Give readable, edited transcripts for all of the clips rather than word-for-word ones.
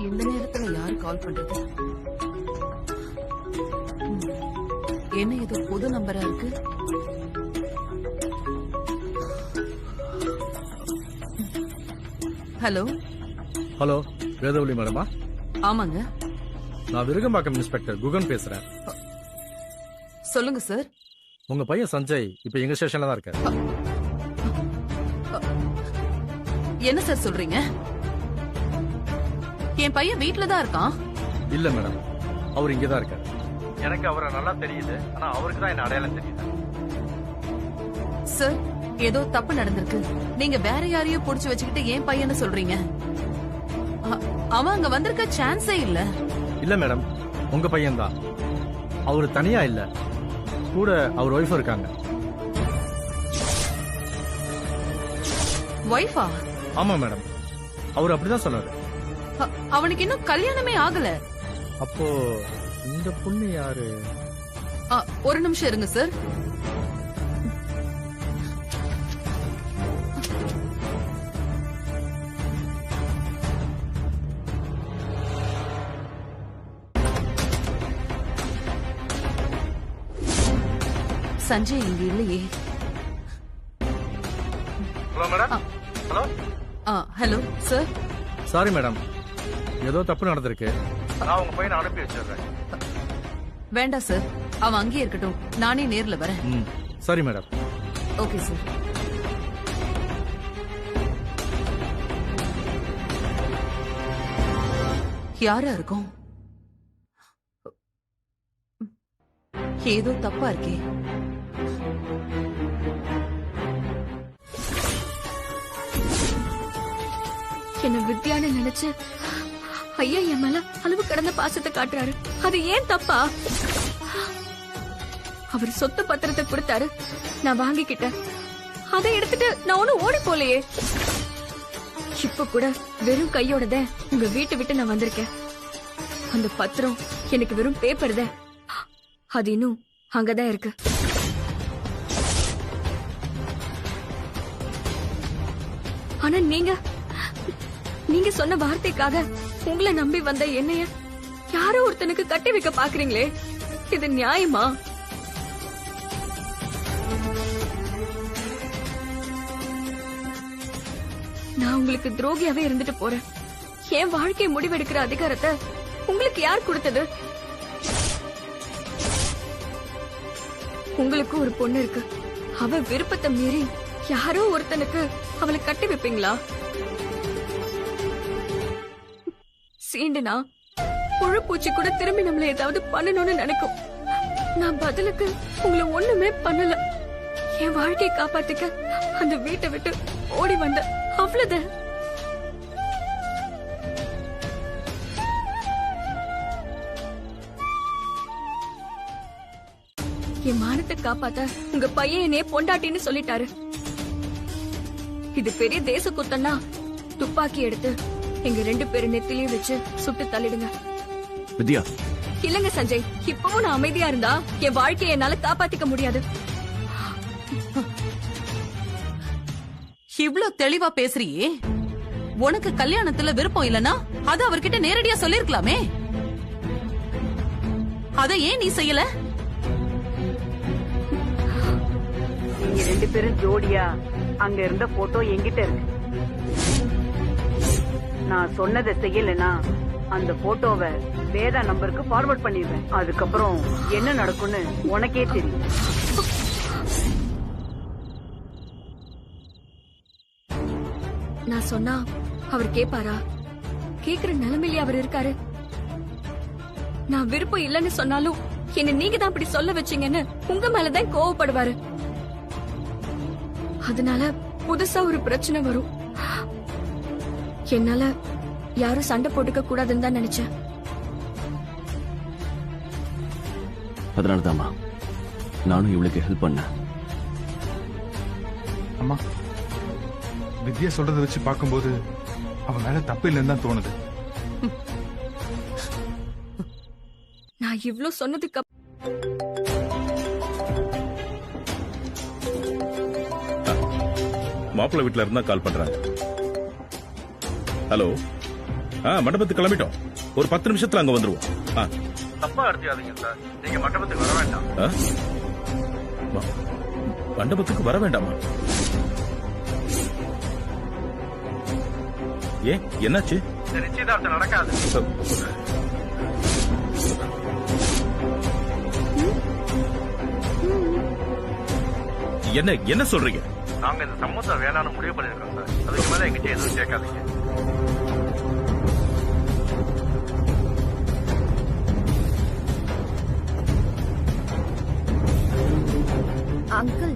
இந்த நேரத்துல யாரு கால் பண்றது? என்ன ஏதோ புது நம்பரா இருக்கு? ஹலோ ஹலோ, வேதவழி மேடமா? ஆமாங்க. நான் விருகம்பாக்கம் இன்ஸ்பெக்டர் குகன் பேசுறேன். சொல்லுங்க சார். உங்க பையன் சஞ்சய் இப்ப எங்க ஸ்டேஷன்ல தான் இருக்காரு. என்ன சார் சொல்றீங்க? என் பையன் வீட்ல தான் இருக்கான். இல்ல மேடம், அவர் இங்க தான் இருக்காரு. எனக்கு அவரை நல்லா தெரியுது, ஆனா அவருக்கு தான் என்ன அடையாளம் தெரியுது. சார், ஏதோ தப்பு நடந்திருக்கு. நீங்க வேற யாரையோ புடிச்சு வச்சுக்கிட்டு என் பையன்னு சொல்றீங்க. அவன் அங்க வந்திருக்க சான்ஸே இல்ல. இல்ல மேடம், உங்க பையன் தான். அவரு தனியா இல்ல, கூட அவர் ஒய்ஃப் இருக்காங்க. ஒய்ஃபா? ஆமா மேடம், அவர் அப்படிதான் சொன்னாரு. அவனுக்கு இன்னும் கல்யாணமே ஆகல. அப்போ இந்த பொண்ணு யாரு? ஒரு நிமிஷம் இருங்க சார். சஞ்சய் இங்க இல்லையே. Hello madam. Hello. Hello sir. Sorry madam, ஏதோ தப்பு நடந்திருக்கு. நான் உங்க பையனை அனுப்பி வச்சிடுறேன். வேண்டாம் சார், அவன் அங்கேயே இருக்கட்டும். நானே நேர்ல வரேன். சரி மேடம். Okay sir. யாரா இருக்கும்? ஏதோ தப்பா இருக்கே. என்ன வித்யான்னு நினைச்சு ஐயா என் மேல அளவு கடந்த பாசத்தை காட்டுறாரு. அது ஏன் தப்பா? அவர் சொத்து பத்திரத்தை கொடுத்தாரு, நான் வாங்கிக்கிட்டேன். அதை எடுத்துட்டு நான் ஒன்னும் ஓடி போலையே. இப்ப கூட வெறும் கையோடத உங்க வீட்டை விட்டு நான் வந்திருக்கேன். அந்த பத்திரம் எனக்கு வெறும் பேப்பர் தான். அது இன்னும் அங்கதான் இருக்கு. ஆனா நீங்க சொன்ன வார்த்தைக்காக உங்களை நம்பி வந்த என்னைய யாரோ ஒருத்தனுக்கு கட்டி வைக்க பாக்குறீங்களே, இது நியாயமா? நான் உங்களுக்கு துரோகியாவே இருந்துட்டு போறேன். என் வாழ்க்கையை முடிவெடுக்கிற அதிகாரத்தை உங்களுக்கு யார் கொடுத்தது? உங்களுக்கு ஒரு பொண்ணு இருக்கு. அவ விருப்பத்தை மீறி யாரோ ஒருத்தனுக்கு அவளை கட்டி வைப்பீங்களா? சீண்டுனா புழு பூச்சி கூட திரும்பி நம்மள ஏதாவது பண்ணணும்னு நினைக்கும். நான் பதிலுக்கு உங்களை ஒண்ணுமே பண்ணல. என் வாழ்க்கையை காப்பாத்திக்க அந்த வீட்டை விட்டு ஓடி வந்த, அவ்வளவுதான். என் மானத்தை காப்பாத்த உங்க பையன் என்னைய பொண்டாட்டின்னு சொல்லிட்டாரு. இது பெரிய தேச குத்தன்னா துப்பாக்கி எடுத்து எங்க 2 பேரு நெத்திலையும் வச்சு சுட்டு தள்ளிடுங்க. வித்யா. இல்லங்க சஞ்சய், இப்பவும் நான் அமைதியா இருந்தா என் வாழ்க்கையை என்னால காப்பாத்திக்க முடியாது. இவ்ளோ தெளிவா பேசுறியே. உனக்கு கல்யாணத்துல விருப்பம் இல்லனா அது அவர்கிட்ட நேரடியா சொல்லிருக்கலாமே. அத ஏன் நீ செய்யல? நீங்க 2 பேரும் ஜோடியா அங்க இருந்த போட்டோ என்கிட்ட இருக்கு. நான் சொன்னதை செய்யலனா அந்த போட்டோவை வேதா நம்பருக்கு ஃபார்வர்ட் பண்ணிடுவேன். அதுக்கப்புறம் என்ன நடக்கும்னு உனக்கே தெரியும். நான் சொன்னா அவர் கேப்பாரா? கேக்குற நிலைமையில அவர் இருக்காரு. நான் விருப்பம் இல்லைன்னு சொன்னாலும் என்ன நீங்க தான் அப்படி சொல்ல வச்சீங்கன்னு உங்க மேலதான் கோவப்படுவாரு. அதனால புதுசா ஒரு பிரச்சனை வரும். என்னால யாரும் சண்டை போட்டுக்க கூடாதுன்னு தான் நினைச்சேன். அதனாலதாம்மா நானும் இவளுக்கு ஹெல்ப் பண்ணேன். அம்மா, வித்யா சொல்றத வச்சு பார்க்கும்போது அவ மேல தப்பு இல்லைன்னு தான் தோணுது. நான் இவ்ளோ சொன்னதுக்கு மாப்பிள்ளை வீட்டுல இருந்தா கால் பண்றாங்க. ஹலோ. மண்டபத்துக்கு கிளம்பிட்டோம். ஒரு 10 நிமிஷத்துல அங்க வந்துருவோம். தப்பா எடுத்துக்காதீங்க சார். நீங்க மண்டபத்துக்கு வர வேண்டாம். மண்டபத்துக்கு வர வேண்டாமா? ஏன், என்னாச்சு? இந்த நிச்சயதார்த்தம் நடக்காது. என்ன சொல்றீங்க? நாங்க இந்த சம்மந்தம் வேணாம்னு முடிவு பண்ணிருக்கோம் சார். அதுக்கு மேல எங்கிட்ட எதுவும் கேட்காதீங்க. அங்கிள்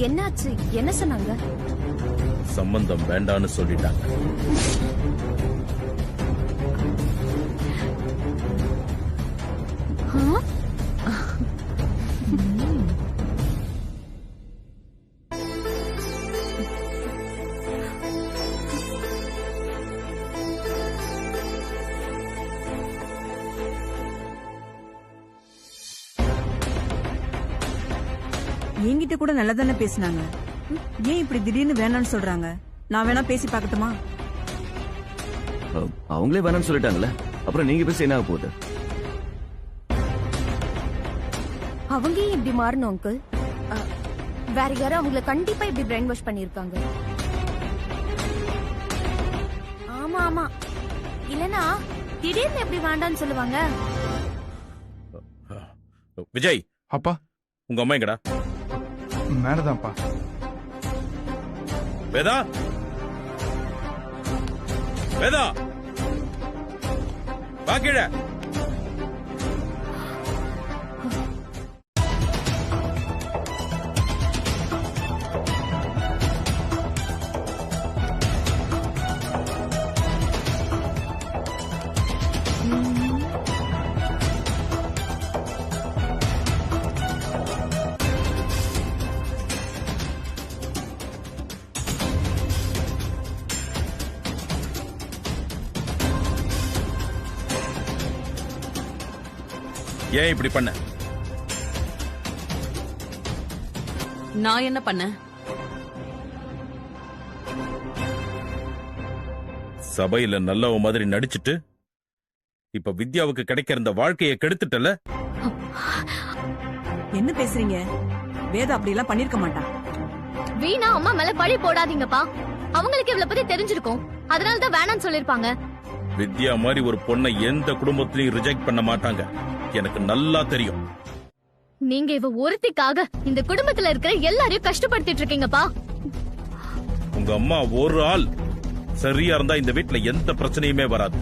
என்னாச்சு? என்ன சொன்னாங்க? சம்பந்தம் வேண்டான்னு சொல்லிட்டாங்க. என்கிட்ட கூட நல்லா தானே பேசினாங்க. ஏன் இப்படி திடீர்னு வேணாம்னு சொல்றாங்க? நான் வேணா பேசி பார்க்கட்டுமா? அவங்களே வேணாம்னு சொல்லிட்டாங்கல்ல, அப்புறம் நீங்க பேச என்ன ஆக போகுது? அவங்க ஏன் இப்படி மாறணும் அங்கிள்? வேற யாரும் அவங்கள கண்டிப்பா இப்படி பிரெயின் வாஷ் பண்ணிருக்காங்க. ஆமா ஆமா, இல்லனா திடீர்னு எப்படி வேண்டாம்னு சொல்லுவாங்க? விஜய், அப்பா, உங்க அம்மா எங்கடா? மேலதான்ப்பா. வேதா, வேதா, வா கீழே. ஏன் இப்படி பண்ண? நான் என்ன பண்ணேன்? சபையில நல்லவ மாதிரி நடிச்சிட்டு இப்ப வித்யாவுக்கு கிடைக்கிற இந்த வாழ்க்கையை கெடுத்துட்டல. என்ன பேசுறீங்க? வேதா அப்படி எல்லாம் பண்ணிருக்க மாட்டான். வீணா அம்மா மேல பழி போடாதீங்கப்பா. அவங்களுக்கு இவ்வளவு பத்தி தெரிஞ்சிருக்கும், அதனாலதான் வேணாம்னு சொல்லிருப்பாங்க. வித்யா மாதிரி ஒரு பொண்ணை எந்த குடும்பத்திலையும் ரிஜெக்ட் பண்ண மாட்டாங்க, எனக்கு நல்லா தெரியும். நீங்க இவ ஒருத்திக்காக இந்த குடும்பத்துல இருக்கிற எல்லாரையும் கஷ்டப்படுத்திட்டு இருக்கீங்கப்பா. உங்க அம்மா ஒரு ஆள் சரியா இருந்தா இந்த வீட்டுல எந்த பிரச்சனையுமே வராது.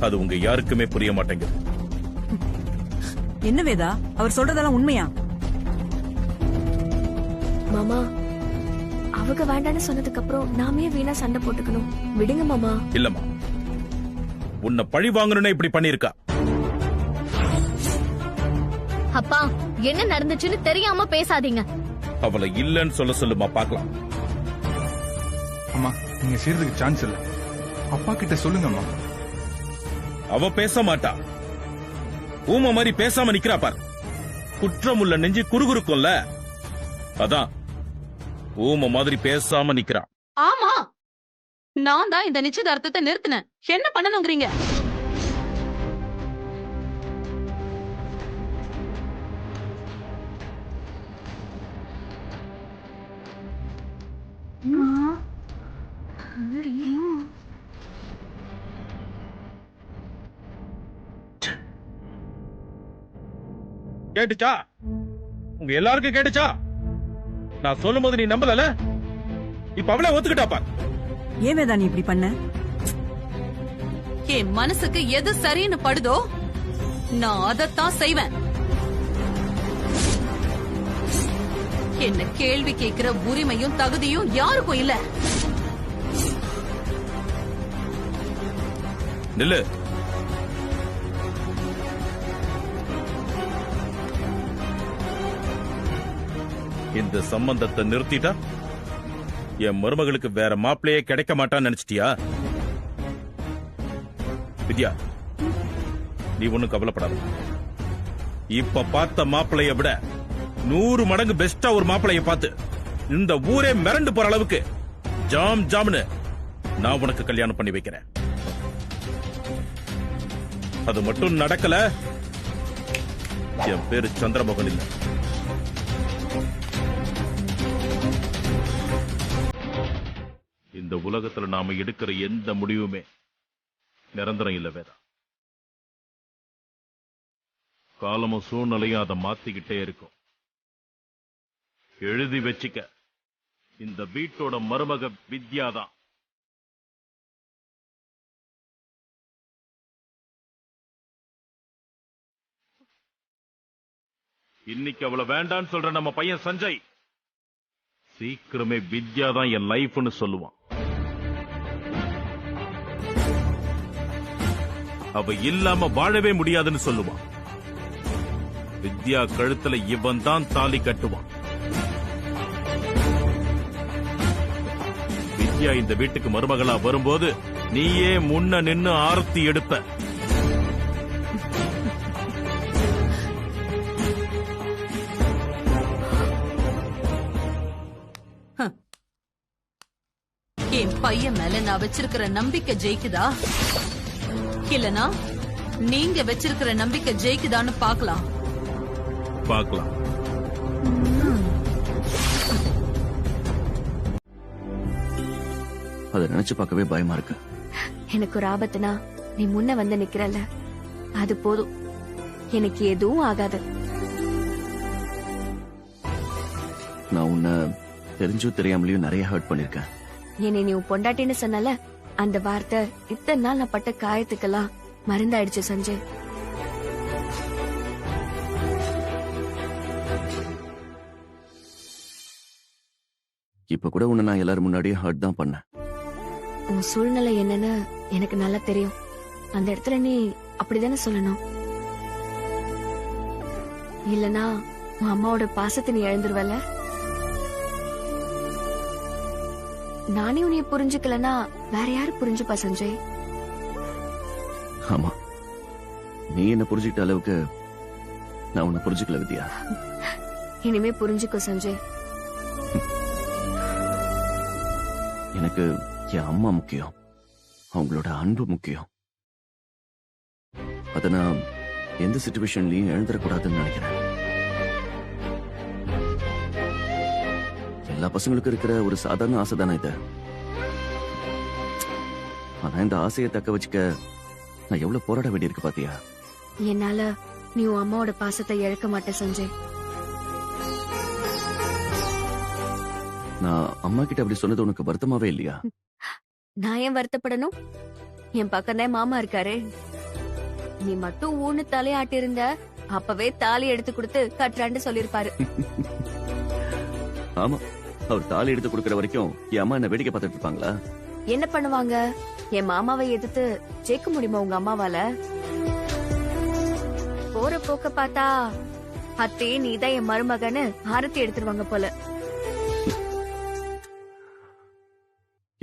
அது உங்க யாருக்குமே புரிய மாட்டேங்குது. என்ன வேதா, அவர் சொல்றதெல்லாம் உண்மையா? மாமா, அவங்க வேண்டான்னு சொன்னதுக்கு அப்புறம் நாமே வீணா சண்டை போட்டுக்கணும். விடுங்க மாமா. இல்லம்மா, உன்னை பழி வாங்கணும்னு இப்படி பண்ணிருக்கா. அப்பா, என்ன நடந்துச்சுன்னு தெரியாம பேசாதீங்க. அவளை இல்லன்னு சொல்லுமா பாக்கலாம். அம்மா, நீங்க செய்யறதுக்கு சான்ஸ் இல்ல. அப்பா கிட்ட சொல்லுங்கம்மா. அவ பேச மாட்டா. ஊம மாதிரி பேசாம நிக்கிறா பார். குற்றம் உள்ள நெஞ்சு குறுகுறுக்கும்ல, அதான் ஊம மாதிரி பேசாம நிக்கிறா. ஆமா, நான் தான் இந்த நிச்சயதார்த்தத்தை நிறுத்தினேன். என்ன பண்ணணுங்கிறீங்க? கேட்டுச்சா? உங்க எல்லாருக்கும் கேட்டுச்சா? நான் சொல்லும் போது நீ நம்பல, இப்ப அவளே ஒத்துக்கிட்டா பார். ஏன் வேதா நீ இப்படி பண்ண? என் மனசுக்கு எது சரின்னு படுதோ நான் அதத்தான் செய்வேன். என்ன கேள்வி கேட்கிற உரிமையும் தகுதியும் யாருக்கும் இல்ல. நில்லு. இந்த சம்பந்தத்தை நிறுத்திட்டா என் மருமகளுக்கு வேற மாப்பிள்ளையே கிடைக்க மாட்டான்னு நினைச்சிட்டியா? வித்யா, நீ ஒண்ணும் கவலைப்படாத. இப்ப பார்த்த மாப்பிள்ளைய விட 100 மடங்கு பெஸ்டா ஒரு மாப்பிள்ளைய பார்த்து இந்த ஊரே மிரண்டு போற அளவுக்கு ஜாம் ஜாம்னு நான் உனக்கு கல்யாணம் பண்ணி வைக்கிறேன். அது மட்டும் நடக்கல, என் பேரு சந்திரமோகன் இல்ல. இந்த உலகத்துல நாம எடுக்கிற எந்த முடிவுமே நிரந்தரம் இல்ல வேதா. காலமும் சூழ்நிலையும் அதை மாத்திக்கிட்டே இருக்கும். எழுதி வச்சுக்க, இந்த வீட்டோட மருமக வித்யாதான். இன்னைக்கு அவளை வேண்டான்னு சொல்ற நம்ம பையன் சஞ்சய் சீக்கிரமே வித்யாதான் என் லைஃப்னு சொல்லுவான். அவ இல்லாம வாழவே முடியாதுன்னு சொல்லுவான். வித்யா கழுத்துல இவன் தான் தாலி கட்டுவான். வித்யா இந்த வீட்டுக்கு மருமகளா வரும்போது நீயே முன்ன நின்னு ஆரத்தி எடுப்ப. என் பையன் மேல நான் வச்சிருக்கிற நம்பிக்கை ஜெயிக்குதா இல்லனா நீங்க வச்சிருக்கிற நம்பிக்கை ஜெயிக்குதான்னு பாக்கலாம். அதை நினைச்சு பார்க்கவே பயமா இருக்கு. எனக்கு ஒரு ஆபத்துனா நீ முன்ன வந்து நிக்கிறல்ல, அது போதும். எனக்கு எதுவும் ஆகாது. நான் உன்னை தெரிஞ்சும் தெரியாமலையும் நிறைய ஹர்ட் பண்ணிருக்கேன். என்னை நீ உன் பொண்டாட்டின்னு சொன்னல, அந்த வார்த்தை இத்தனை நாள் நான் பட்ட காயத்துக்கெல்லாம் மருந்தாயிடுச்சு சஞ்சய். இப்ப கூட உன்னை நான் எல்லாரும் முன்னாடியே ஹர்ட் தான் பண்ணேன். உன் சூழ்நிலை என்னன்னு எனக்கு நல்லா தெரியும். அந்த இடத்துல நீ அப்படிதானே சொல்லணும். இல்லனா உன் அம்மாவோட பாசத்தை நீ இழந்துருவல. நானே உன்னைய புரிஞ்சுக்கலனா வேற யாரு புரிஞ்சுப்பா சஞ்சய்? ஆமா, நீ என்ன புரிஞ்சுக்கிட்ட அளவுக்கு நான் உன்னை புரிஞ்சுக்கல வித்யா. இனிமே புரிஞ்சுக்கோ சஞ்சய். எனக்கு என் அம்மா முக்கியம், அவங்களோட அன்பு முக்கியம். அத நான் எந்த சிச்சுவேஷன்லயும் எழுந்துடக்கூடாதுன்னு நினைக்கிறேன். எல்லா பசங்களுக்கும் இருக்கிற ஒரு சாதாரண ஆசை தானே இது. ஆனா இந்த ஆசையை தக்க வச்சுக்க நான் எவ்வளவு போராட வேண்டியிருக்கு பாத்தியா? என்னால நீ உன் அம்மாவோட பாசத்தை இழக்க மாட்ட சஞ்சய். நான் அம்மா கிட்ட அப்படி சொன்னது உனக்கு வருத்தமாவே இல்லையா? நான் ஏன் வருத்தப்படணும்? என் பக்கம்தான் மாமா இருக்காரு. நீ மட்டும் ஊன்னு தலையாட்டி இருந்த அப்பவே தாலி எடுத்து கொடுத்து கட்டுறான்னு சொல்லிருப்பாரு. ஆமா, அவர் தாலி எடுத்து கொடுக்கற வரைக்கும் என் அம்மா என்ன வேடிக்கை பார்த்துட்டு இருப்பாங்களா? என்ன பண்ணுவாங்க? என் மாமாவை எதிர்த்து ஜெயிக்க முடியுமா உங்க அம்மாவால? போற போக்க பார்த்தா அத்தே நீதான் என் மருமகன்னு ஆரத்தி எடுத்துருவாங்க போல.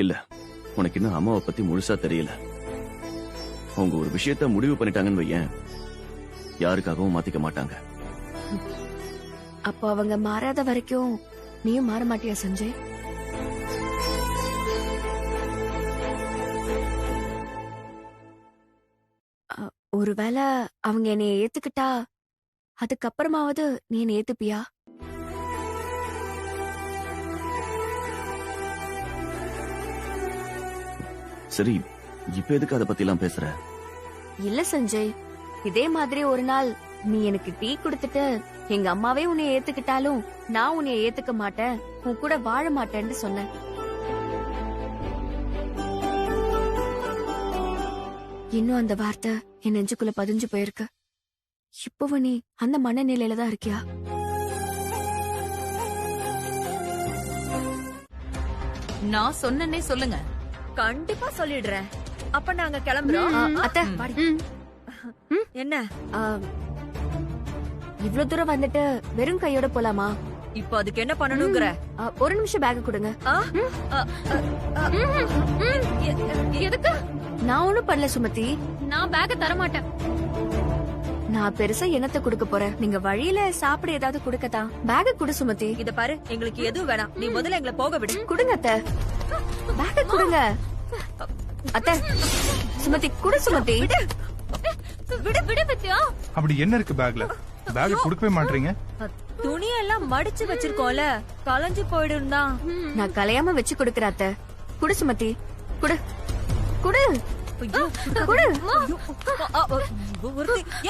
இல்ல, உனக்கு இன்னும் அம்மாவை பத்தி முழுசா தெரியல. அவங்க ஒரு விஷயத்த முடிவு பண்ணிட்டாங்கன்னு வையேன், யாருக்காகவும் மாத்திக்க மாட்டாங்க. அப்போ அவங்க மாறாத வரைக்கும் நீயும் மாற மாட்டியா சஞ்சய்? ஒருவேளை அவங்க என்னைய ஏத்துக்கிட்டா அதுக்கப்புறமாவது நீ என்ன ஏத்துப்பியா? சரி, இப்ப எதுக்கு அதை பத்தி எல்லாம் பேசுற? இல்ல சஞ்சய், இதே மாதிரி ஒரு நாள் நீ எனக்கு டீ கொடுத்துட்டு எங்க அம்மாவே உன்னை ஏத்துக்கிட்டாலும் நான் உன்னை ஏத்துக்க மாட்டேன், உன் கூட வாழ மாட்டேன்னு சொன்னேன். இன்னும் அந்த வார்த்தை என் நெஞ்சுக்குள்ள பதிஞ்சு போயிருக்கு. இப்பவும் நீ அந்த மனநிலையில தான் இருக்கியா? நான் சொன்னேனே சொல்லுங்க. கண்டிப்பா சொல்லிடுறேன். அப்ப நாங்க கிளம்புறோம். அத்தை, என்ன இவ்ளோ தூரம் வந்துட்டு வெறும் கையோட போலாமா? இப்போ அதுக்கு என்ன பண்ணணுங்கிற? ஒரு நிமிஷம் பேக் கொடுங்க. எதுக்கு? நான் ஒண்ணும் பண்ணல சுமதி. நான் பேக்க தர மாட்டேன். நான் பெருசா என்னத்தை கொடுக்க போறேன்? நீங்க வழியில சாப்பிட ஏதாவது கொடுக்கத்தான். பேக குடு சுமதி. இத பாரு, எங்களுக்கு எதுவும் வேணாம். நீ முதல்ல எங்களை போக விடு. குடுங்க அத்தை, பேக குடுங்க. அத்தை சுமதி குடு சுமதி. விடு விடு வித்யா. அப்படி என்ன இருக்கு பேக்ல? பேக் கொடுக்கவே மாட்டீங்க. துணியெல்லாம் மடிச்சு வச்சிருக்கோம்ல, கலைஞ்சு போயிடும் தான். நான் கலையாம வச்சு கொடுக்கறேன் அத்தை. குடு சுமதி குடு குடு குடு.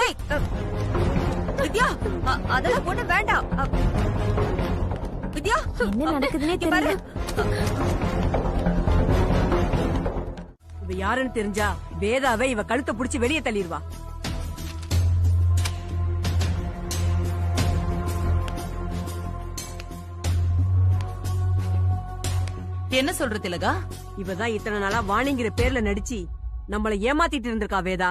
ஏய் வித்யா, அதெல்லாம் ஒண்ணு வேண்டாம். வித்யா, என்ன நடக்குதுன்னே இங்க பாரு. தெரியல. இவ யாருன்னு தெரிஞ்சா வேதாவை இவ கழுத்தை புடிச்சு வெளியே தள்ளிடுவா. என்ன சொல்ற திலகா? இவதான் இத்தனை நாளா வாணிங்கிற பேர்ல நடிச்சு நம்மள ஏமாத்திட்டு இருந்திருக்கா வேதா.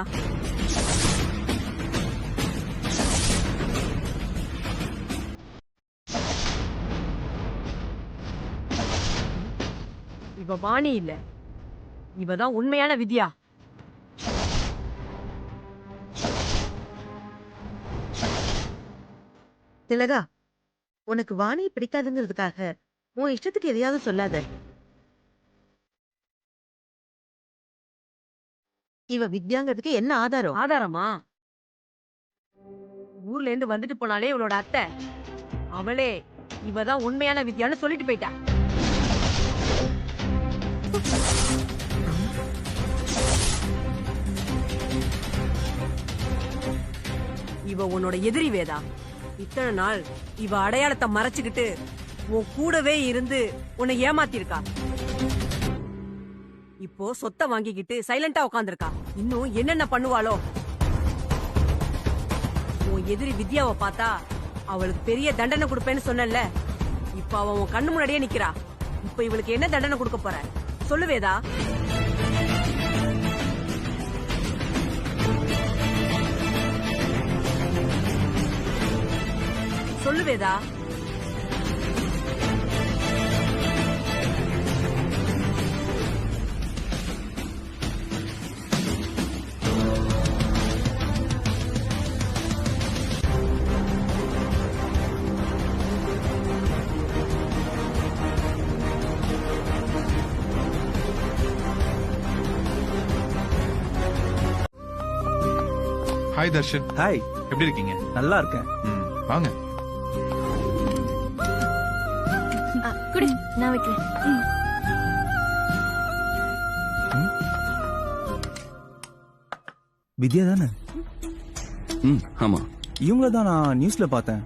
இவ வாணி இல்ல, இவதான் உண்மையான வித்யா. திலகா, உனக்கு வாணியை பிடிக்காதுங்கிறதுக்காக உன் இஷ்டத்துக்கு எதையாவது சொல்லாத. இவ வித்யாங்கிறதுக்கு என்ன ஆதாரம்? ஆதாரமா? ஊர்ல இருந்து வந்துட்டு போனாலே இவளோட அத்தை, அவளே இவதான் உண்மையான வித்யான்னு சொல்லிட்டு போயிட்டா. இவ உன்னோட எதிரி வேதா. இத்தனை நாள் இவ அடையாளத்தை மறைச்சுக்கிட்டு உன் கூடவே இருந்து உன்னை ஏமாத்திருக்கா. இப்போ சொத்தை வாங்கிக்கிட்டு சைலண்டா உட்காந்துருக்கா. இன்னும் என்னென்ன பண்ணுவாளோ. உன் எதிரி வித்யாவை பார்த்தா அவளுக்கு பெரிய தண்டனை கொடுப்பேன்னு சொன்னல. இப்ப அவ உன் கண்ணு முன்னாடியே நிக்கிறா. இப்ப இவளுக்கு என்ன தண்டனை கொடுக்க போற சொல்லு வேதா. சொல்லு வேதா. ஹாய் தர்ஷன். ஹாய், எப்படி இருக்கீங்க? நல்லா இருக்கேன். வாங்க. குடி நான் வைக்கிறேன். வித்யா தானே? ஆமா. இவங்கள தான் நான் நியூஸ்ல பார்த்தேன்.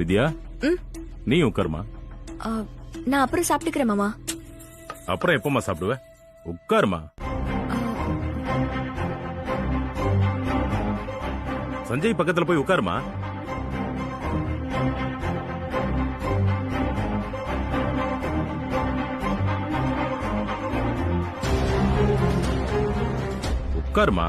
வித்யா, நீ உட்காருமா. நான் அப்புறம் சாப்பிட்டுக்கிறேன் மாமா. அப்புறம் எப்பமா சாப்பிடுவ? உட்காருமா. சஞ்சய் பக்கத்துல போய் உட்காருமா. உட்காருமா.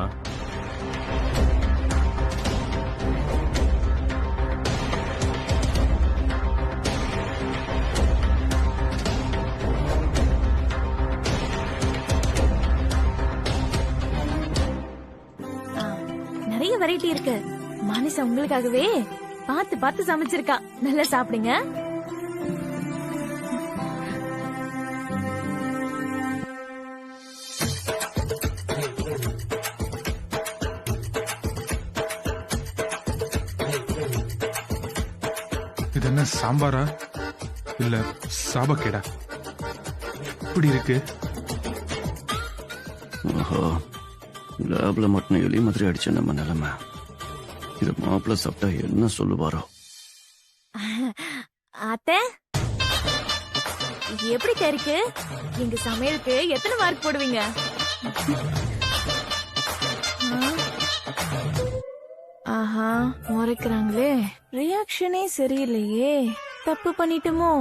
நிறைய வெரைட்டி இருக்கு. மானிசா உங்களுக்காகவே பார்த்து பார்த்து சமைச்சிருக்கா. நல்லா சாப்பிடுங்க. இது என்ன சாம்பாரா இல்ல சாபக்கேடா? இப்படி இருக்கு. ஓஹோ, லேப்ல மட்டும் எலி மாதிரி அடிச்ச நம்ம நிலைமை. இது மாப்பிள்ள சாப்பிட்டா என்ன சொல்லுவாரோ. அத்தை எப்படி இருக்கு? எங்க சமையலுக்கு எத்தனை மார்க் போடுவீங்க? ஆஹா, முறைக்கிறாங்களே. ரியாக்ஷனே சரியில்லையே. தப்பு பண்ணிட்டோமோ?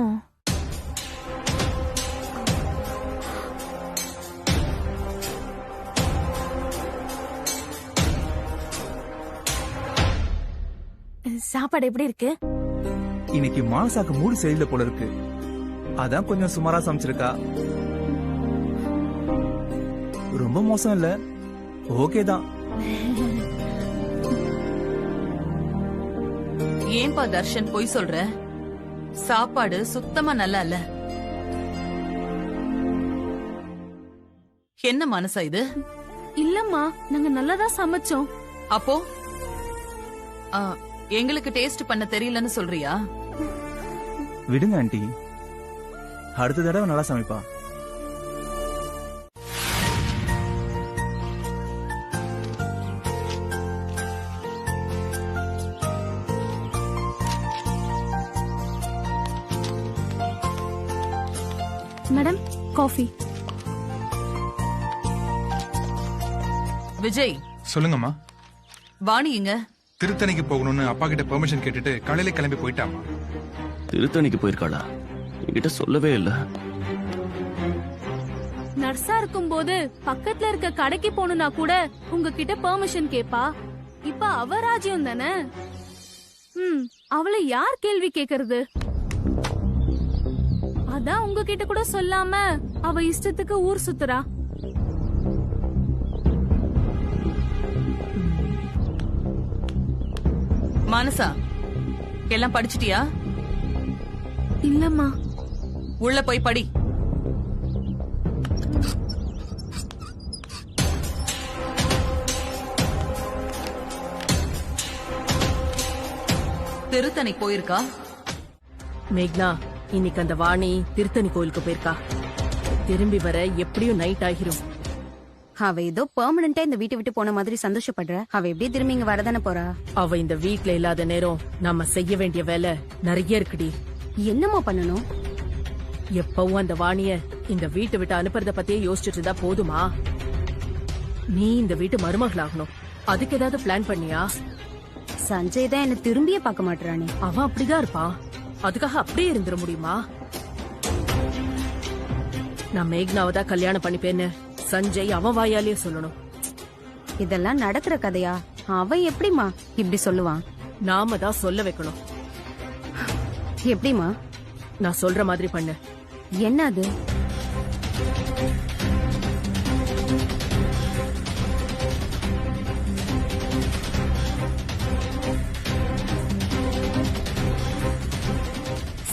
சாப்பாடு எப்படி இருக்கு? இன்னைக்கு மானசாக்கு மூடு சரியில்லை போல இருக்கு. அதான் கொஞ்சம் சுமாரா சமைச்சிருக்கா. ரொம்ப மோசம் இல்ல, ஓகே தான். ஏன்பா தர்ஷன் பொய் சொல்ற? சாப்பாடு சுத்தமா நல்லா இல்ல. என்ன மனசா இது? இல்லம்மா, நாங்க நல்லாதான் சமைச்சோம். அப்போ எங்களுக்கு டேஸ்ட் பண்ண தெரியலன்னு சொல்றியா? விடுங்க ஆண்டி, அடுத்த தடவை நல்லா சமைப்பா. Madam, coffee. விஜய், சொல்லுங்கம்மா. வாணி இங்க. திருத்தணிக்கு போகணும்னு அப்பா கிட்ட பெர்மிஷன் கேட்டுட்டு காலையில கிளம்பி போயிட்டாமா. திருத்தணிக்கு போயிருக்காளா? என்கிட்ட சொல்லவே இல்ல. நர்ஸா இருக்கும்போது பக்கத்துல இருக்க கடைக்கு போகணும்னா கூட உங்ககிட்ட பெர்மிஷன் கேப்பா. இப்ப அவ ராஜ்யம் தானே. அவளை யார் கேள்வி கேக்குறது? அதான் உங்ககிட்ட கூட சொல்லாம அவ இஷ்டத்துக்கு ஊர் சுத்துறா. மானசா, எல்லாம் படிச்சிட்டியா? இல்லம்மா. உள்ள போய் படி. திருத்தணி போயிருக்கா? மேக்னா, இன்னைக்கு அந்த வாணி திருத்தணி கோயிலுக்கு போயிருக்கா. திரும்பி வர எப்படியும் நைட் ஆகிரும். அவ ஏதோ பெர்மனண்டா இந்த வீட்டை விட்டு போன மாதிரி சந்தோஷப்படுற. அவ எப்படி திரும்பி இங்க வரதானே போறா? அவ இந்த வீட்ல இல்லாத நேரம் நம்ம செய்ய வேண்டிய வேலை நிறைய இருக்குடி. என்னமா பண்ணணும்? எப்பவும் அந்த வாணிய இந்த வீட்டை விட்டு அனுப்புறத பத்தியே யோசிச்சுட்டு இருந்தா போதுமா? நீ இந்த வீட்டு மருமகளாகணும். அதுக்கு ஏதாவது பிளான் பண்ணியா? சஞ்சய் தான் என்ன திரும்பியே பார்க்க மாட்டானே. அவன் அப்படிதான் இருப்பான். அதுக்காக அப்படியே இருந்துட முடியுமா? நான் மேக்னாவை தான் கல்யாணம் பண்ணிப்பேன்னு சஞ்சய் அவன் வாயாலேயே சொல்லணும். இதெல்லாம் நடக்கிற கதையா? அவன் எப்படிமா இப்படி சொல்லுவான்? நாம தான் சொல்ல வைக்கணும். எப்படிமா? நான் சொல்ற மாதிரி பண்ணு. என்ன அது?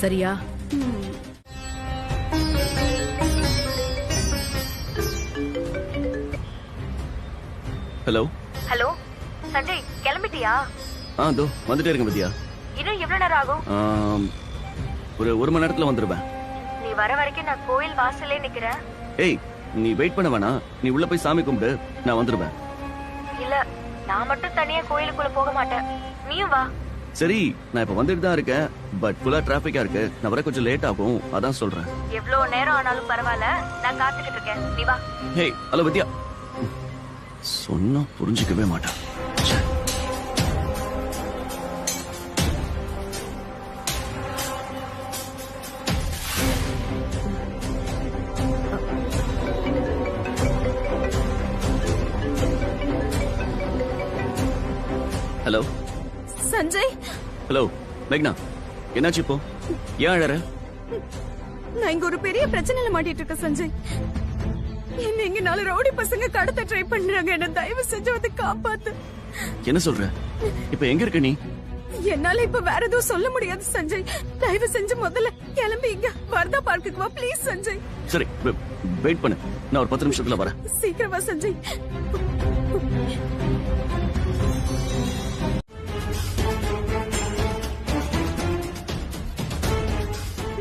சரியா? ஹலோ. ஹலோ சஞ்சய், கிளம்பிட்டியா? அதோ வந்துட்டே இருங்க வித்யா. இன்னும் எவ்வளவு நேரம் ஆகும்? ஒரு மணி நேரத்துல வந்துருவேன். நீ வர வரைக்கும் நான் கோயில் வாசல்லே நிக்கிறேன். ஏய், நீ வெயிட் பண்ண வேணாம். நீ உள்ள போய் சாமி கும்பிடு, நான் வந்துருவேன். இல்ல, நான் மட்டும் தனியா கோயிலுக்குள்ள போக மாட்டேன். நீயும் வா. சரி, நான் இப்ப வந்துட்டு தான் இருக்கேன். பட் ஃபுல்லா டிராபிக்கா இருக்கு. நான் வர கொஞ்சம் லேட் ஆகும், அதான் சொல்றேன். எவ்வளவு நேரம் ஆனாலும் பரவாயில்ல, நான் காத்துக்கிட்டு இருக்கேன். நீ வா. ஹே, ஹலோ வித்யா. சொன்னா புரிஞ்சுக்கவே மாட்டான். ஹலோ சஞ்சய். ஹலோ மேக்னா, என்னாச்சு இப்போ? ஏன் அழற? நான் இங்க ஒரு பெரிய பிரச்சனையில மாட்டிட்டு இருக்கேன் சஞ்சய். என்ன இங்க 4 ரவுடி பசங்க கடத்த ட்ரை பண்றாங்க. என்ன தயவு செஞ்சு வந்து காப்பாத்து. என்ன சொல்ற? இப்ப எங்க இருக்க நீ? என்னால இப்ப வேற எதுவும் சொல்ல முடியாது சஞ்சய். தயவு செஞ்சு முதல்ல கிளம்பி இங்க வர்தா பார்க்குக்கு வா ப்ளீஸ் சஞ்சய். சரி, வெயிட் பண்ணு. நான் ஒரு 10 நிமிஷத்துல வரேன். சீக்கிரம் வா சஞ்சய்.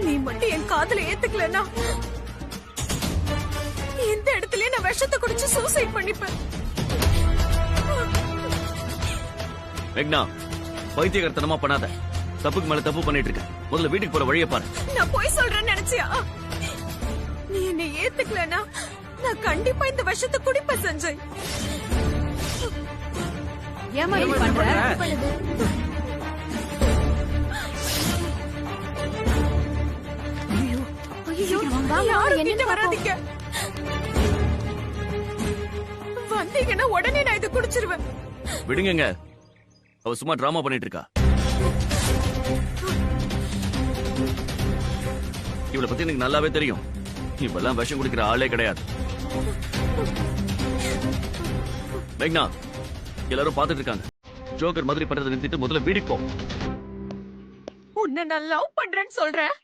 நீ மட்டும் என் காதல ஏத்துக்கலன்னா இந்த இடத்துல நான் விஷத்தை குடிச்சு சூசைட் பண்ணிப்பேன். மேக்னா, பைத்தியக்காரத்தனமா பண்ணாத. தப்புக்கு மேல தப்பு பண்ணிட்டு இருக்க. முதல்ல வீட்டுக்கு போற வழியை பாரு. நான் போய் சொல்றேன்னு நினைச்சியா? நீ என்னை ஏத்துக்கலனா நான் கண்டிப்பா இந்த விஷத்தை குடிப்பேன் சஞ்சய். ஏமா இப்படி பண்ற? ஐயோ, யாரும் கிட்ட வராதீங்க. வந்தீங்கன்னா உடனே நான் இதை குடிச்சிருவேன். விடுங்க. அவ சும்மா டிராமா பண்ணிட்டு இருக்கா. இவளை பத்தி எனக்கு நல்லாவே தெரியும். இப்பெல்லாம் விஷம் குடிக்கிற ஆளே கிடையாது. மேக்னா, எல்லாரும் பாத்துட்டு இருக்காங்க. ஜோக்கர் மாதிரி பண்றதை நிறுத்திட்டு முதல்ல வீட்டுக்கு போ. உன்னை நான் லவ் பண்றேன்னு சொல்றேன்.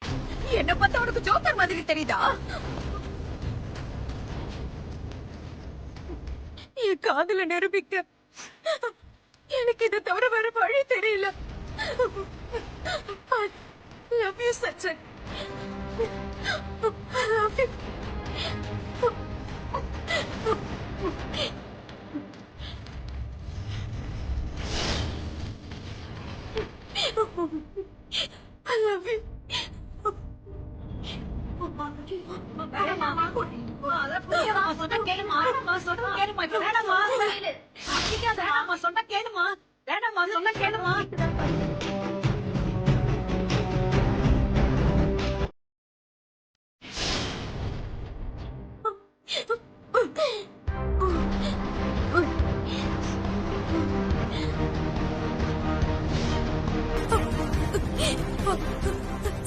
என்ன பார்த்தா உனக்கு ஜோக்கர் மாதிரி தெரியுதா? என் காதல நிரூபிக்க எனக்கு இதை தவிர வேற வழி தெரியல. I love you, Sachin. I love you. I love you.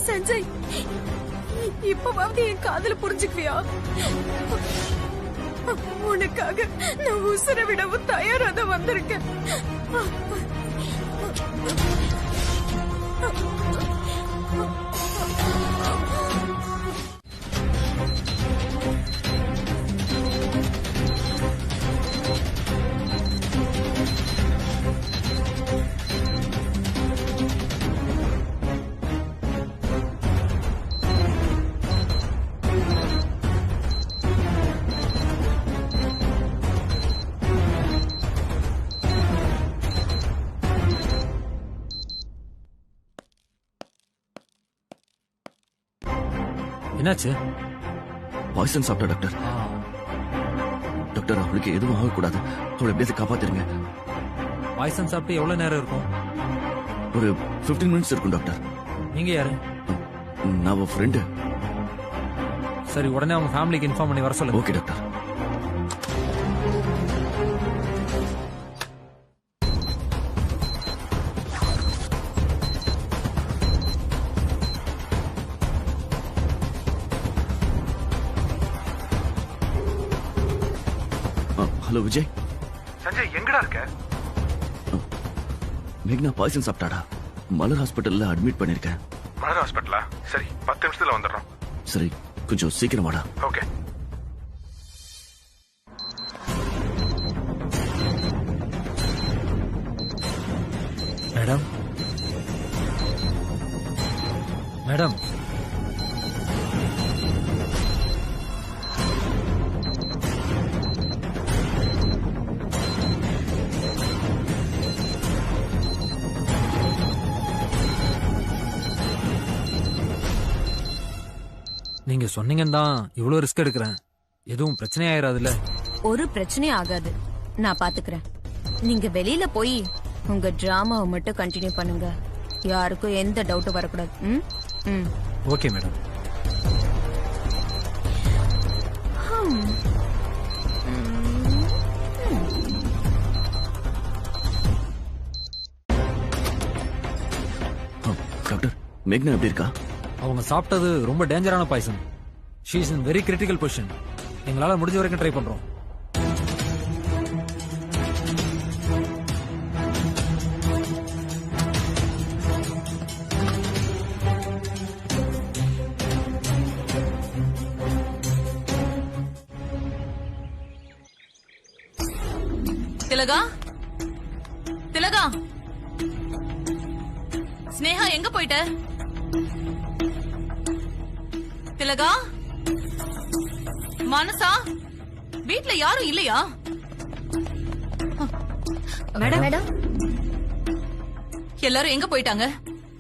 Sanjay, இப்பவாவது என் காதல புரிஞ்சுக்குவியா? உனக்காக நான் உசுர விடவும் தயாராக வந்திருக்கேன். என்னாச்சு? பாய்சன் சாப்பிட்டா டாக்டர். டாக்டர், அவளுக்கு எதுவும் ஆகக்கூடாது. அவளை எப்படியாவது காப்பாத்திருங்க. பாய்சன் சாப்பிட்டு எவ்வளவு நேரம் இருக்கும்? ஒரு 15 மினிட்ஸ் இருக்கும் டாக்டர். நீங்க யாரு? நான் ஒரு ஃப்ரெண்டு. சரி, உடனே அவங்க ஃபேமிலிக்கு இன்ஃபார்ம் பண்ணி வர சொல்லுங்க. Okay doctor. Hello Vijay. Sanjay, எங்கடா இருக்க? மேக்னா பாய்சன் சாப்பிட்டாடா. மலர் ஹாஸ்பிட்டல்ல அட்மிட் பண்ணிருக்கேன். மலர் ஹாஸ்பிட்டலா? சரி, 10 நிமிஷத்துல வந்துடுறோம். சரி, கொஞ்சம் சீக்கிரம் வாடா. ஓகே. மேடம், மேடம், நீங்க சொன்னீங்கன்னு தான் இவ்வளவு ரிஸ்க் எடுக்கிறேன். எதுவும் பிரச்சனை ஆயிராதுல்ல? ஒரு பிரச்சனையும் ஆகாது, நான் பாத்துக்கிறேன். நீங்க வெளியில போய் உங்க டிராமாவை மட்டும் கண்டினியூ பண்ணுங்க. யாருக்கும் எந்த டவுட்டும் வரக்கூடாது. ம்? ம். Okay madam. டாக்டர், மேக்னா எப்படி இருக்கா? அவங்க சாப்பிட்டது ரொம்ப டேஞ்சரான poison. She is in very critical position. எங்களால முடிஞ்ச வரைக்கும் ட்ரை பண்றோம். திலகா, திலகா, ஸ்னேகா எங்க போயிட்ட? திலகா, மனசா, வீட்ல யாரும் இல்லையா? மேடம், மேடம், எல்லாரும் எங்க போயிட்டாங்க?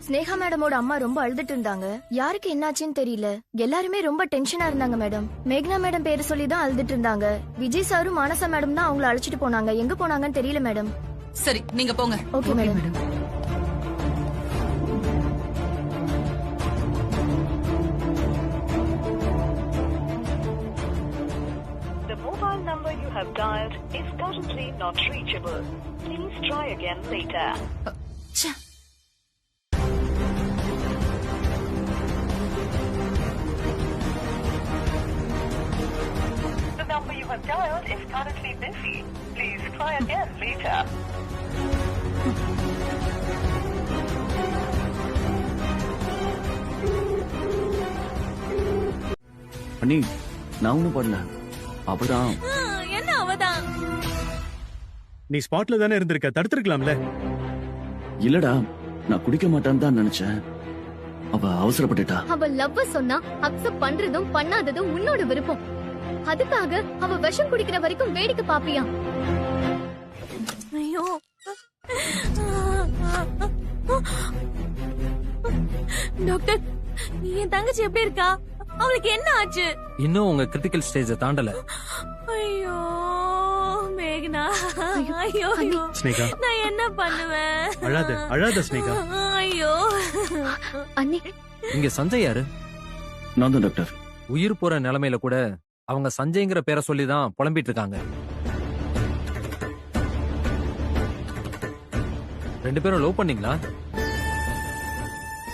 ஸ்னேகா மேடமோட அம்மா ரொம்ப அழுதுட்டு இருந்தாங்க. யாருக்கு என்னாச்சுன்னு தெரியல. எல்லாருமே ரொம்ப டென்ஷனா இருந்தாங்க மேடம். மேக்னா மேடம் பேரு சொல்லி தான் அழுதுட்டு இருந்தாங்க. விஜய் சாரும் மானசா மேடம் தான் அவங்கள அழைச்சிட்டு போனாங்க. எங்க போனாங்கன்னு தெரியல மேடம். சரி, நீங்க போங்க. Okay madam. The mobile number you have dialed is currently not reachable. Please try again later. The number you have dialed is currently busy. Please try again later. அண்ணி நான் ஒண்ணும் பண்ணல. அவதான் என்ன அவதான்? நீ ஸ்பாட்ல தானே இருந்திருக்க, தடுத்திருக்கலாம்ல. இல்லடா, நான் குடிக்க மாட்டான்னு தான் நினைச்சேன். அவ அவசரப்பட்டுட்டா. அவ லவ் சொன்னா அக்செப்ட் பண்றதும் பண்ணாததும் உன்னோட விருப்பம். அதுக்காக அவ விஷம் குடிக்கிற வரைக்கும் வேடிக்கை பாப்பியா? ஐயோ, டாக்டர், என் தங்கச்சி எப்படி இருக்கா? அவளுக்கு என்ன ஆச்சு? இன்னும் உங்க கிரிட்டிக்கல் ஸ்டேஜ தாண்டல. ஐயோ மேகனா, ஐயோ ஸ்னேகா, நான் என்ன பண்ணுவேன்? அழாத அழாத ஸ்னேகா. ஐயோ அண்ணி, இங்க சஞ்சய் யாரு? நான் தான் டாக்டர். உயிர் போற நிலைமையில கூட அவங்க சஞ்சய்ங்கிற பேரை சொல்லிதான் புலம்பிட்டு இருக்காங்க. 2 பேரும் லவ் பண்ணீங்களா?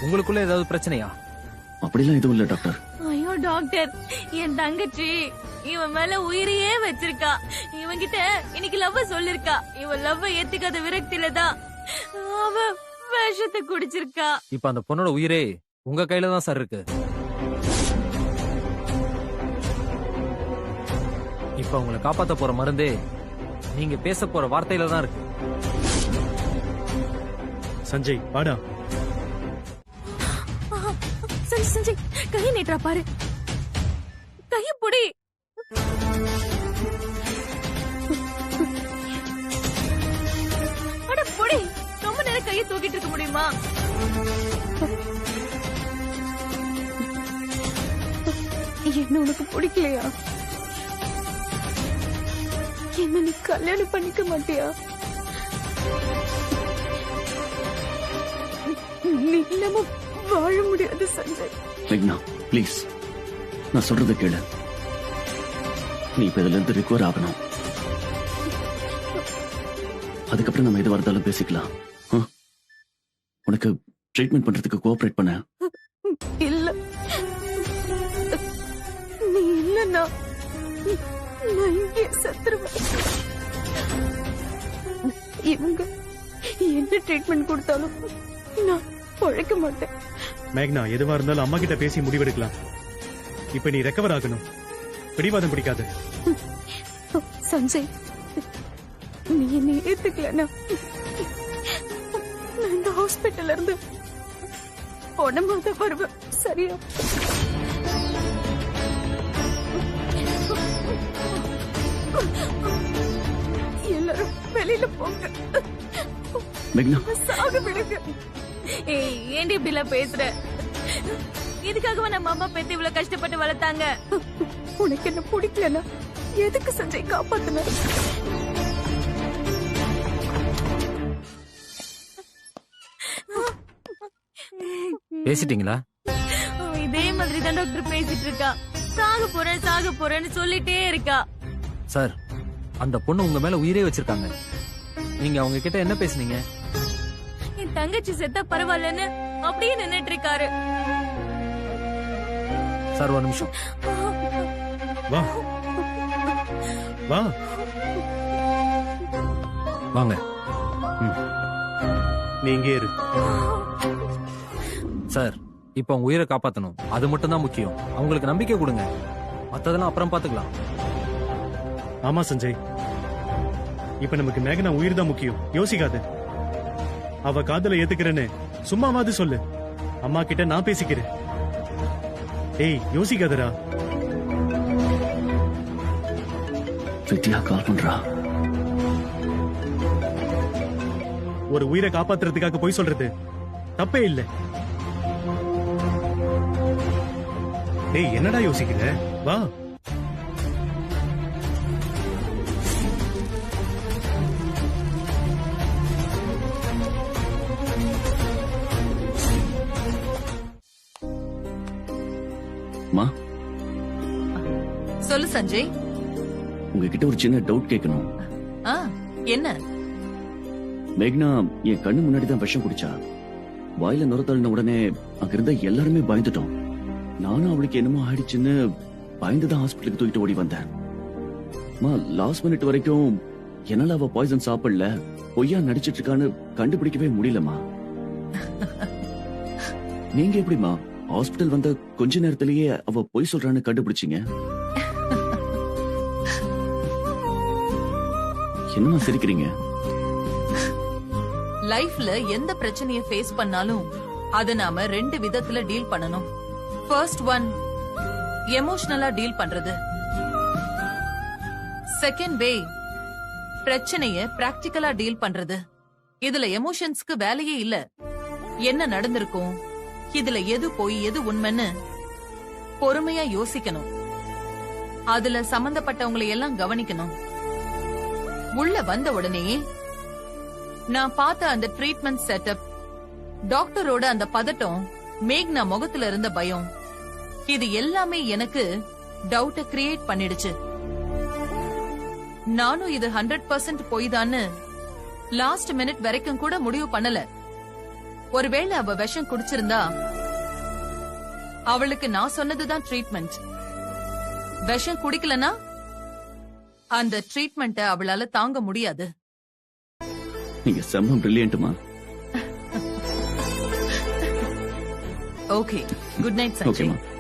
உங்களுக்குள்ள ஏதாவது பிரச்சனையா? அப்படிலாம் எதுவும் இல்ல டாக்டர். ஐயோ டாக்டர், என் தங்கச்சி இவன் மேல உயிரையே வச்சிருக்கா. இவன்கிட்ட இன்னைக்கு லவ் சொல்லிருக்கா. இவன் லவ் ஏத்துக்காத விரக்தியில தான் அவ விஷத்தை குடிச்சிருக்கா. இப்ப அந்த பொண்ணோட உயிரே உங்க கையில தான் சார் இருக்கு. இப்ப உங்களை காப்பாத்த போற மருந்தே நீங்க பேச போற வார்த்தையில தான் இருக்கு. சஞ்சய் வாடா. சஞ்சய் சஞ்சய், கையை நீட்டுறா பாரு. கைய புடி. அட புடி. ரொம்ப நேரம் கையை தூக்கிட்டு இருக்க முடியுமா? என்ன உனக்கு பிடிக்கலையா? என்ன நீ கல்யாணம் பண்ணிக்க மாட்டியா? நீ இல்லாம வாழ முடியாது சஞ்சய். மேக்னா ப்ளீஸ், நான் சொல்றத கேளு. நீ இப்ப இதுல இருந்து ரிகவர் ஆகணும். அதுக்கப்புறம் நம்ம எது வரதாலும் பேசிக்கலாம். உனக்கு ட்ரீட்மெண்ட் பண்றதுக்கு கோஆபரேட் பண்ண. இல்ல, நீ இல்லன்னா நான் இங்கே செத்துருவேன். இவங்க என்ன ட்ரீட்மெண்ட் கொடுத்தாலும் நான் பொழைக்க மாட்டேன். மேக்னா, எதுவா இருந்தாலும் அம்மா கிட்ட பேசி முடிவெடுக்கலாம். இப்ப நீ ரெக்கவர் ஆகணும். பிடிவாதம் பிடிக்காது. சஞ்சய், நீ என்ன ஏத்துக்கலனா நான் இந்த ஹாஸ்பிட்டல்ல இருந்து உடம்பாத வருவேன். சரியா? எல்லாரும் வெளியில போங்க. மேக்னா, சாக விடுங்க. ஏய், ஏன்டி இப்படி எல்லாம் பேசுற? எதுக்காக நம்ம அம்மா பெத்து இவ்வளவு கஷ்டப்பட்டு வளர்த்தாங்க? உனக்கு என்ன பிடிக்கலனா எதுக்கு சஞ்சய் காப்பாத்துன? பேசிட்டீங்களா? இதே மாதிரி தான் டாக்டர் பேசிட்டு இருக்கா. சாக போறேன்னு சொல்லிட்டே இருக்கா. சார், அந்த பொண்ணு உங்க மேல உயிரே வச்சிருக்காங்க. நீங்க அவங்க கிட்ட என்ன பேசுனீங்க? என் தங்கச்சி செத்தா பரவாயில்லன்னு அப்படியே நின்னுட்டு இருக்காரு. சார், ஒரு நிமிஷம். வா வா வாங்க. நீ இங்கே இரு. சார், இப்ப அவங்க உயிரை காப்பாத்தணும். அது மட்டும் தான் முக்கியம். அவங்களுக்கு நம்பிக்கை கொடுங்க. மத்ததெல்லாம் அப்புறம் பாத்துக்கலாம். ஆமா சஞ்சய், இப்ப நமக்கு மேகனா உயிர் தான் முக்கியம். யோசிக்காத. அவ காதல ஏத்துக்கிறேன்னு சும்மாவாது சொல்லு. அம்மா கிட்ட நான் பேசிக்கிறேன். ஏய், யோசிக்காதடா. வித்யா கால் பண்றா. ஒரு உயிரை காப்பாத்துறதுக்காக போய் சொல்றது தப்பே இல்ல. ஏய், என்னடா யோசிக்கிற? வா. மா, சொல்லு சஞ்சய். உங்ககிட்ட ஒரு சின்ன டவுட் கேட்கணும். என்ன? மேக்னா என் கண்ணு முன்னாடி தான் விஷம் குடிச்சா. வாயில நுரத்தள்ளின உடனே அங்கிருந்த எல்லாருமே பயந்துட்டோம். நானும் அவளுக்கு என்னமோ ஆயிடுச்சுன்னு பயந்துதான் ஹாஸ்பிட்டலுக்கு தூக்கிட்டு ஓடி வந்தேன். லாஸ்ட் மினிட் வரைக்கும் என்னால அவ பாய்சன் சாப்பிடல, பொய்யா நடிச்சிட்டு இருக்கான்னு கண்டுபிடிக்கவே முடியலமா. நீங்க எப்படிமா ஹாஸ்பிடல் வந்த கொஞ்ச நேரத்திலேயே அவ பொய் சொல்றான்னு கண்டுபிடிச்சீங்க. என்னமா சிரிக்கிறீங்க? லைஃப்ல எந்த பிரச்சனைய ஃபேஸ் பண்ணாலும் அத நாம 2 விதத்துல டீல் பண்ணணும். ஃபர்ஸ்ட் ஒன் எமோஷனலா டீல் பண்றது. செகண்ட் வே பிரச்சனைய பிராக்டிகலா டீல் பண்றது. இதுல எமோஷன்ஸ்க்கு வேலையே இல்ல. என்ன நடந்திருக்கும், இதுல எது போய் எது உண்மைன்னு பொறுமையா யோசிக்கணும். அதுல சம்பந்தப்பட்டவங்களை எல்லாம் கவனிக்கணும். உள்ள வந்த உடனே நான் பார்த்த அந்த ட்ரீட்மெண்ட் செட்டப், டாக்டரோட அந்த பதட்டம், மேக்னா முகத்துல இருந்த பயம், இது எல்லாமே எனக்கு டவுட்ட கிரியேட் பண்ணிடுச்சு. நானும் இது 100% போய்தான்னு லாஸ்ட் மினிட் வரைக்கும் கூட முடிவு பண்ணல. ஒருவேளை அவ விஷம் குடிச்சிருந்தா அவளுக்கு நான் சொன்னதுதான் ட்ரீட்மெண்ட். விஷம் குடிக்கலனா அந்த ட்ரீட்மெண்ட்ட அவளால தாங்க முடியாது. நீங்க செம்ம பிரில்லியன்ட்மா. Okay, good night Sanjay. ஓகேமா.